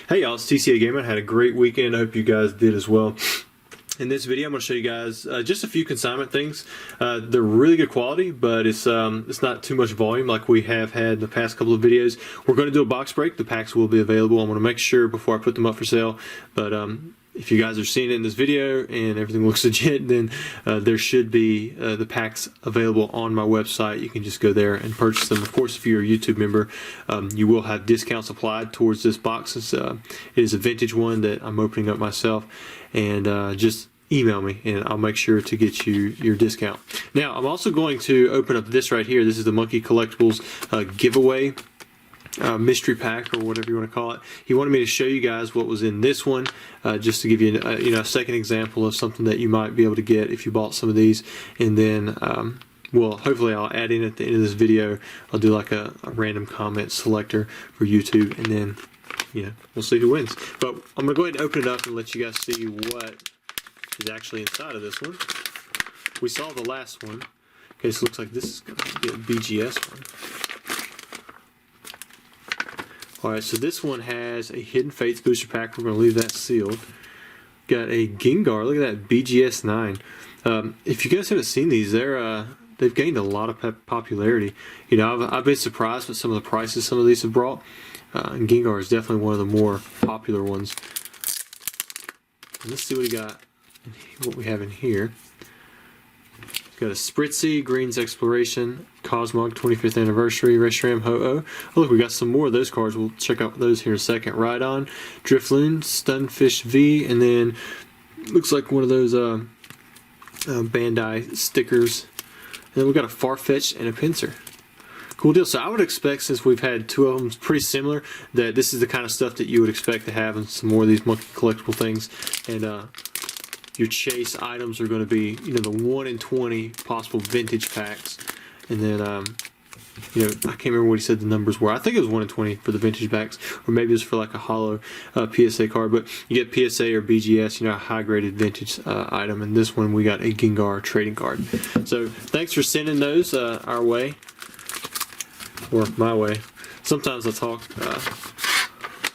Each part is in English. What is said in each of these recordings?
Hey y'all, it's TCA Gamer. I had a great weekend. I hope you guys did as well. In this video, I'm going to show you guys just a few consignment things. They're really good quality, but it's not too much volume like we have had the past couple of videos. We're going to do a box break. The packs will be available. I'm going to make sure before I put them up for sale. But if you guys are seeing it in this video and everything looks legit, then there should be the packs available on my website. You can just go there and purchase them. Of course, if you're a YouTube member, you will have discounts applied towards this box. It is a vintage one that I'm opening up myself, and just email me and I'll make sure to get you your discount. Now, I'm also going to open up this right here. This is the Monkey Collectibles giveaway mystery pack, or whatever you want to call it. He wanted me to show you guys what was in this one, just to give you a second example of something that you might be able to get if you bought some of these. And then well, hopefully I'll add in at the end of this video, I'll do like a random comment selector for YouTube, and then we'll see who wins. But I'm gonna go ahead and open it up and let you guys see what is actually inside of this one. We saw the last one. Okay, so it looks like this is gonna be a BGS one. Alright, so this one has a Hidden Fates booster pack. We're going to leave that sealed. Got a Gengar. Look at that, BGS 9. If you guys haven't seen these, they've gained a lot of popularity. I've been surprised with some of the prices some of these have brought. And Gengar is definitely one of the more popular ones. And let's see what we have in here. Got a Spritzy, Green's Exploration, Cosmog 25th Anniversary, Reshiram Ho-Oh. Oh, look, we got some more of those cards. We'll check out those here in a second. Rhydon, Drifloon, Stunfish V, and then looks like one of those Bandai stickers. And then we got a Farfetch'd and a Pinsir. Cool deal. So I would expect, since we've had two of them pretty similar, that this is the kind of stuff that you would expect to have in some more of these Monkey Collectible things. And your chase items are going to be, the 1 in 20 possible vintage packs. And then, I can't remember what he said the numbers were. I think it was 1 in 20 for the vintage packs, or maybe it was for like a hollow PSA card. But you get PSA or BGS, a high-graded vintage item. And this one, we got a Gengar trading card. So thanks for sending those our way, or my way. Sometimes I talk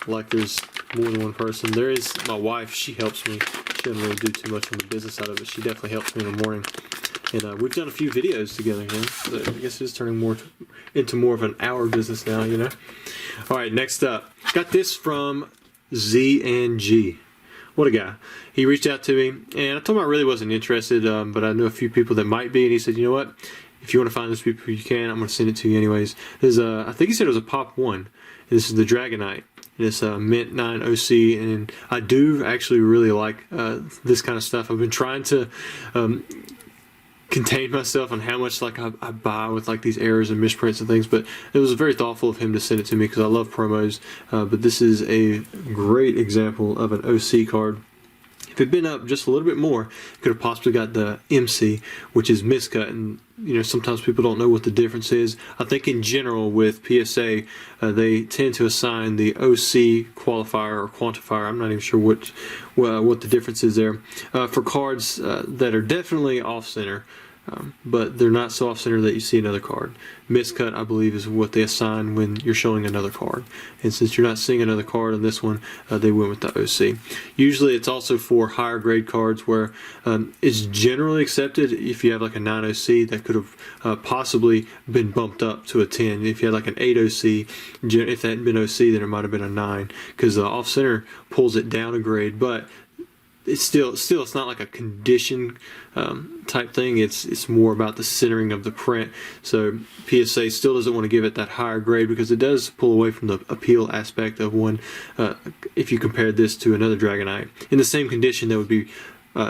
like there's more than one person. There is my wife. She helps me. She doesn't really do too much on the business side of it. She definitely helps me in the morning. And we've done a few videos together, so I guess it's turning into more of an hour business now, Alright, next up. Got this from ZNG. What a guy. He reached out to me, and I told him I really wasn't interested, but I knew a few people that might be, and he said, you know what? If you want to find those people, you can. I'm going to send it to you anyways. There's I think he said it was a Pop 1. This is the Dragonite. It's Mint 9 OC, and I do actually really like this kind of stuff. I've been trying to contain myself on how much I buy with these errors and misprints and things, but it was very thoughtful of him to send it to me because I love promos. But this is a great example of an OC card. If it had been up just a little bit more, it could have possibly got the MC, which is miscut, and sometimes people don't know what the difference is. I think in general with PSA, they tend to assign the OC qualifier or quantifier. I'm not even sure what the difference is there. For cards that are definitely off-center, but they're not so off-center that you see another card. Miscut, I believe, is what they assign when you're showing another card. And since you're not seeing another card on this one, they went with the OC. Usually it's also for higher grade cards where it's generally accepted if you have like a 9 OC that could have possibly been bumped up to a 10. If you had like an 8 OC, if that hadn't been OC, then it might have been a 9, because the off-center pulls it down a grade. But it's still it's not like a condition type thing. It's more about the centering of the print. So PSA still doesn't want to give it that higher grade because it does pull away from the appeal aspect of one. If you compared this to another Dragonite in the same condition that would be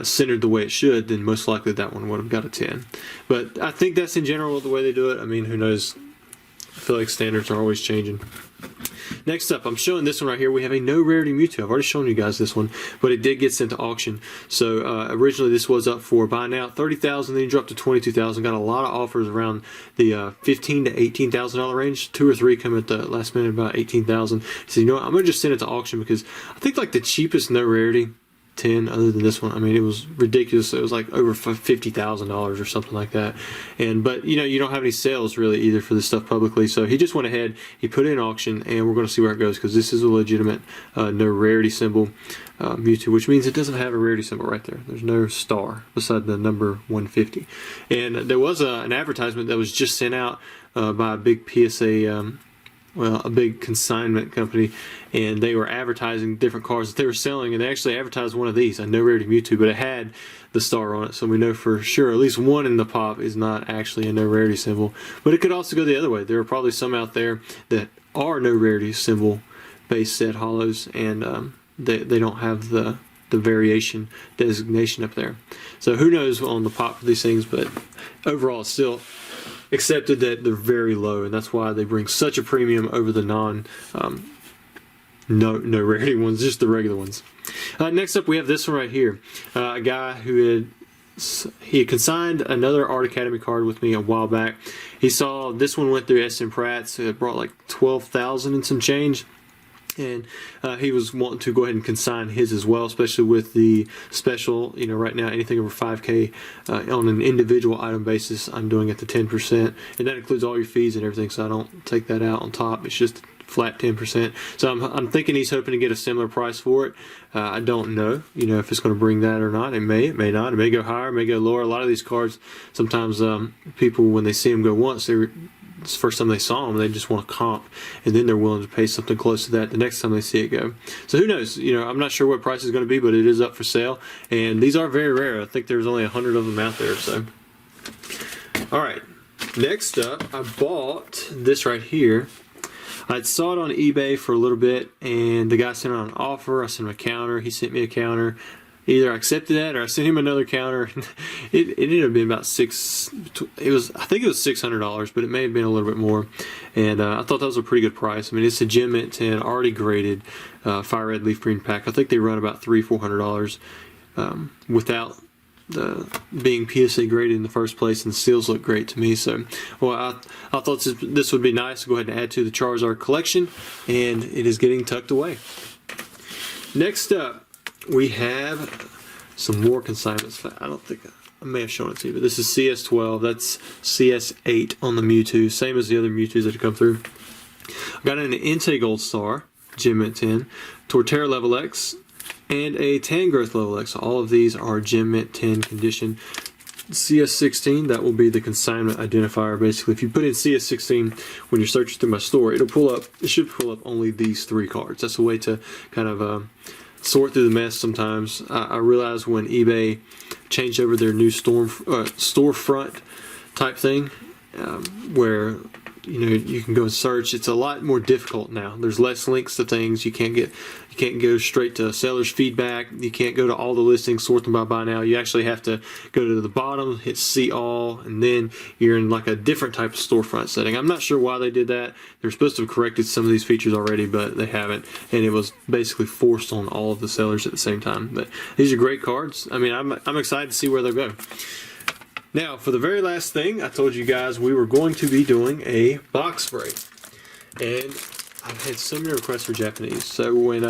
centered the way it should, then most likely that one would have got a 10. But I think that's in general the way they do it. I mean, who knows? I feel like standards are always changing. Next up, I'm showing this one right here. We have a no rarity Mewtwo. I've already shown you guys this one, but it did get sent to auction. So originally this was up for buy now $30,000, then it dropped to $22,000. Got a lot of offers around the $15,000 to $18,000 range. 2 or 3 come at the last minute about $18,000. So I'm gonna just send it to auction because I think like the cheapest no rarity 10 other than this one. I mean, it was ridiculous. It was like over $50,000 or something like that. But you don't have any sales really either for this stuff publicly. So he just went ahead, he put it in auction, and we're going to see where it goes, because this is a legitimate no rarity symbol Mewtwo, which means it doesn't have a rarity symbol right there. There's no star beside the number 150. And there was an advertisement that was just sent out by a big PSA, a big consignment company, and they were advertising different cards that they were selling, and they actually advertised one of these, a no rarity Mewtwo, but it had the star on it, so we know for sure at least one in the pop is not actually a no rarity symbol. But it could also go the other way. There are probably some out there that are no rarity symbol based set holos, and they don't have the variation designation up there. So who knows on the pop for these things, but overall it's still accepted that they're very low, and that's why they bring such a premium over the no rarity ones, just the regular ones. Next up we have this one right here. A guy who had consigned another Art Academy card with me a while back. He saw this one went through S.M. Pratt's. It brought like 12,000 and some change. And he was wanting to go ahead and consign his as well, especially with the special. Right now anything over 5K on an individual item basis, I'm doing it to 10%, and that includes all your fees and everything. So I don't take that out on top. It's just flat 10%. So I'm thinking he's hoping to get a similar price for it. I don't know, if it's going to bring that or not. It may not. It may go higher, it may go lower. A lot of these cards, sometimes people, when they see them go once, it's the first time they saw them, they just want to comp, and then they're willing to pay something close to that the next time they see it go. So who knows? I'm not sure what price is going to be, but it is up for sale, and these are very rare. I think there's only 100 of them out there. So, all right. Next up, I bought this right here. I saw it on eBay for a little bit, and the guy sent it on an offer. I sent him a counter. He sent me a counter. Either I accepted that or I sent him another counter. It ended up being about I think it was $600, but it may have been a little bit more. And I thought that was a pretty good price. I mean, it's a Gem Mint 10, already graded, Fire Red Leaf Green pack. I think they run about $300-400 without being PSA graded in the first place, and the seals look great to me. So, I thought this would be nice to go ahead and add to the Charizard collection, and it is getting tucked away. Next up, we have some more consignments. I don't think I may have shown it to you, but this is CS12. That's CS8 on the Mewtwo, same as the other Mewtwo's that have come through. I got an Entei Gold Star, Gem Mint 10, Torterra Level X, and a Tangrowth Level X. All of these are Gem Mint 10 condition. CS16, that will be the consignment identifier. Basically, if you put in CS16 when you're searching through my store, it should pull up only these three cards. That's a way to kind of sort through the mess sometimes. I realized when eBay changed over their new storefront type thing, where you can go and search. It's a lot more difficult now. There's less links to things. You can't go straight to seller's feedback. You can't go to all the listings, sort them by buy now. You actually have to go to the bottom, hit see all, and then you're in like a different type of storefront setting. I'm not sure why they did that. They're supposed to have corrected some of these features already, but they haven't, and it was basically forced on all of the sellers at the same time. But these are great cards. I mean, I'm excited to see where they'll go. Now, for the very last thing, I told you guys we were going to be doing a box break. And I've had so many requests for Japanese. So when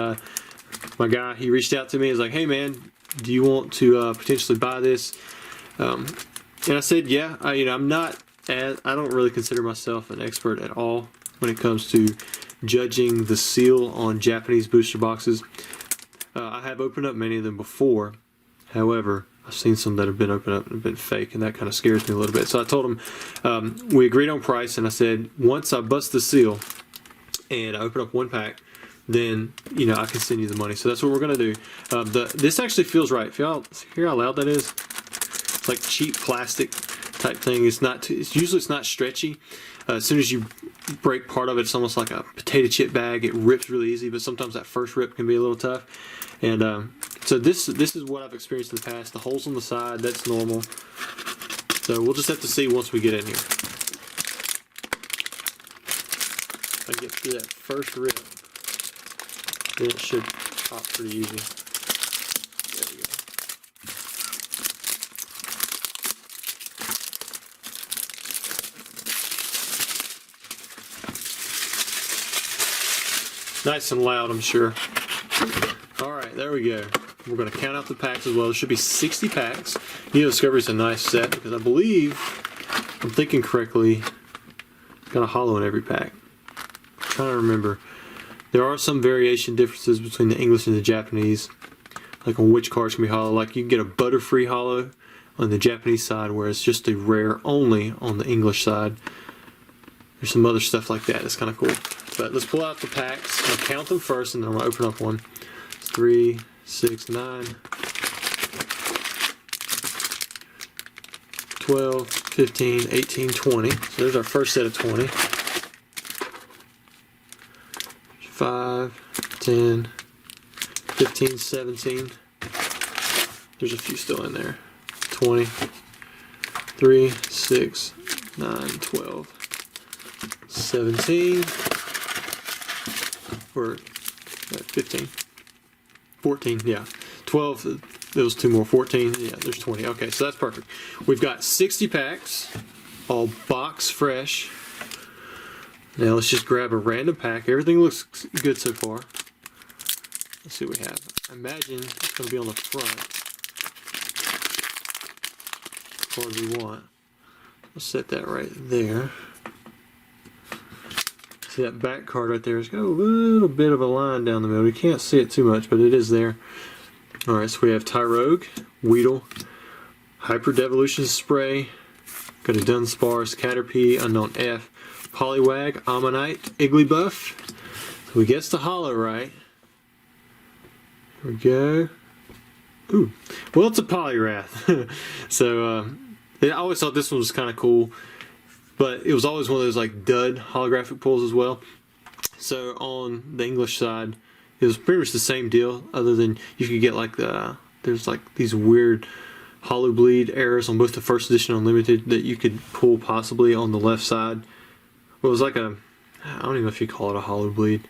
my guy, he reached out to me, he was like, hey man, do you want to potentially buy this? And I said, yeah. I don't really consider myself an expert at all when it comes to judging the seal on Japanese booster boxes. I have opened up many of them before. However, I've seen some that have been opened up and have been fake, and that kind of scares me a little bit. So I told him, we agreed on price, and I said, once I bust the seal and I open up one pack, then I can send you the money. So that's what we're gonna do. This actually feels right. Hear how loud that is? It's like cheap plastic type thing. It's not. Usually it's not stretchy. As soon as you break part of it, it's almost like a potato chip bag. It rips really easy, but sometimes that first rip can be a little tough. And so this is what I've experienced in the past. The holes on the side, that's normal. So we'll just have to see once we get in here. If I get through that first rip, then it should pop pretty easy. There we go. Nice and loud, I'm sure. Alright, there we go. We're going to count out the packs as well. There should be 60 packs. Neo Discovery is a nice set because I believe, I'm thinking correctly, got a holo in every pack. I'm trying to remember. There are some variation differences between the English and the Japanese, like on which cards can be holo. Like you can get a Butterfree holo on the Japanese side, whereas just a rare only on the English side. There's some other stuff like that. It's kind of cool. But let's pull out the packs. I'll count them first, and then I'm going to open up one. It's 3, 6, 9, 12, 15, 18, 20. So there's our first set of 20. 5, 10, 15, 17. There's a few still in there. 20, 3, 6, 9, 12, 17, or 15, 14, yeah, 12, there was 2 more, 14, yeah, there's 20. Okay, so that's perfect. We've got 60 packs, all box fresh. Now let's just grab a random pack. Everything looks good so far. Let's see what we have. I imagine it's going to be on the front. As far as we want. Let's set that right there. See that back card right there? It's got a little bit of a line down the middle. You can't see it too much, but it is there. Alright, so we have Tyrogue, Weedle, Hyper Devolution Spray, got a Dunsparce, Caterpie, Unknown F, Poliwag, Ammonite, Igglybuff. So we guessed the holo right. Here we go. Ooh. Well, it's a Poliwrath. So, I always thought this one was kind of cool, but it was always one of those like dud holographic pulls as well. So on the English side, it was pretty much the same deal, other than you could get like there's like these weird holo bleed errors on both the first edition Unlimited that you could pull possibly on the left side. Well, it was like I don't even know if you call it a holo bleed.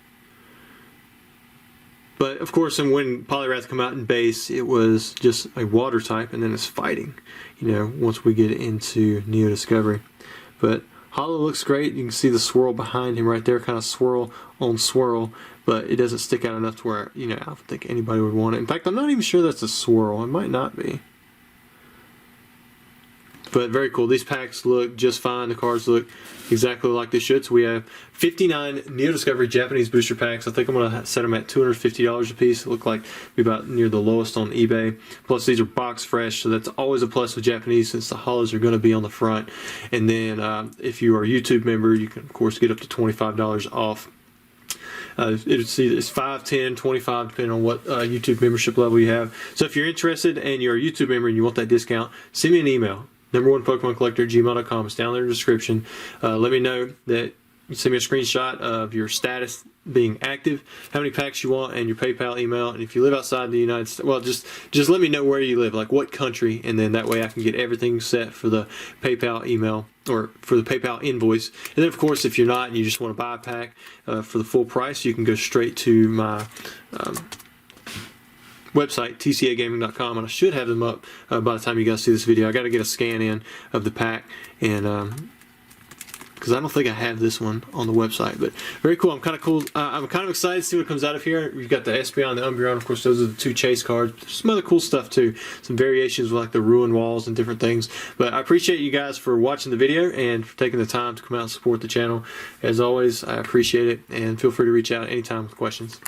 But of course, and when Poliwrath come out in base, it was just a water type, and then it's fighting, you know, once we get into Neo Discovery. But holo looks great. You can see the swirl behind him right there, kind of swirl on swirl, but it doesn't stick out enough to where, you know, I don't think anybody would want it. In fact, I'm not even sure that's a swirl. It might not be. But very cool. These packs look just fine. The cards look exactly like they should. So we have 59 Neo Discovery Japanese booster packs. I think I'm going to set them at $250 a piece. It look like be about near the lowest on eBay. Plus these are box fresh, so that's always a plus with Japanese since the holos are going to be on the front. And then if you are a YouTube member, you can of course get up to $25 off. It's 5, 10, 25 depending on what YouTube membership level you have. So if you're interested and you're a YouTube member and you want that discount, send me an email. #1PokemonCollector@gmail.com. It's down there in the description. Let me know that you send me a screenshot of your status being active, how many packs you want, and your PayPal email. And if you live outside the United States, well, just let me know where you live, like what country, and then that way I can get everything set for the PayPal email or for the PayPal invoice. And then of course, if you're not and you just want to buy a pack for the full price, you can go straight to my website, tcagaming.com, and I should have them up by the time you guys see this video. I got to get a scan in of the pack, and because I don't think I have this one on the website, but very cool. I'm kind of excited to see what comes out of here. We've got the Espeon, the Umbreon, of course. Those are the 2 chase cards. There's some other cool stuff too, some variations with like the ruin walls and different things. But I appreciate you guys for watching the video and for taking the time to come out and support the channel. As always, I appreciate it, and feel free to reach out anytime with questions.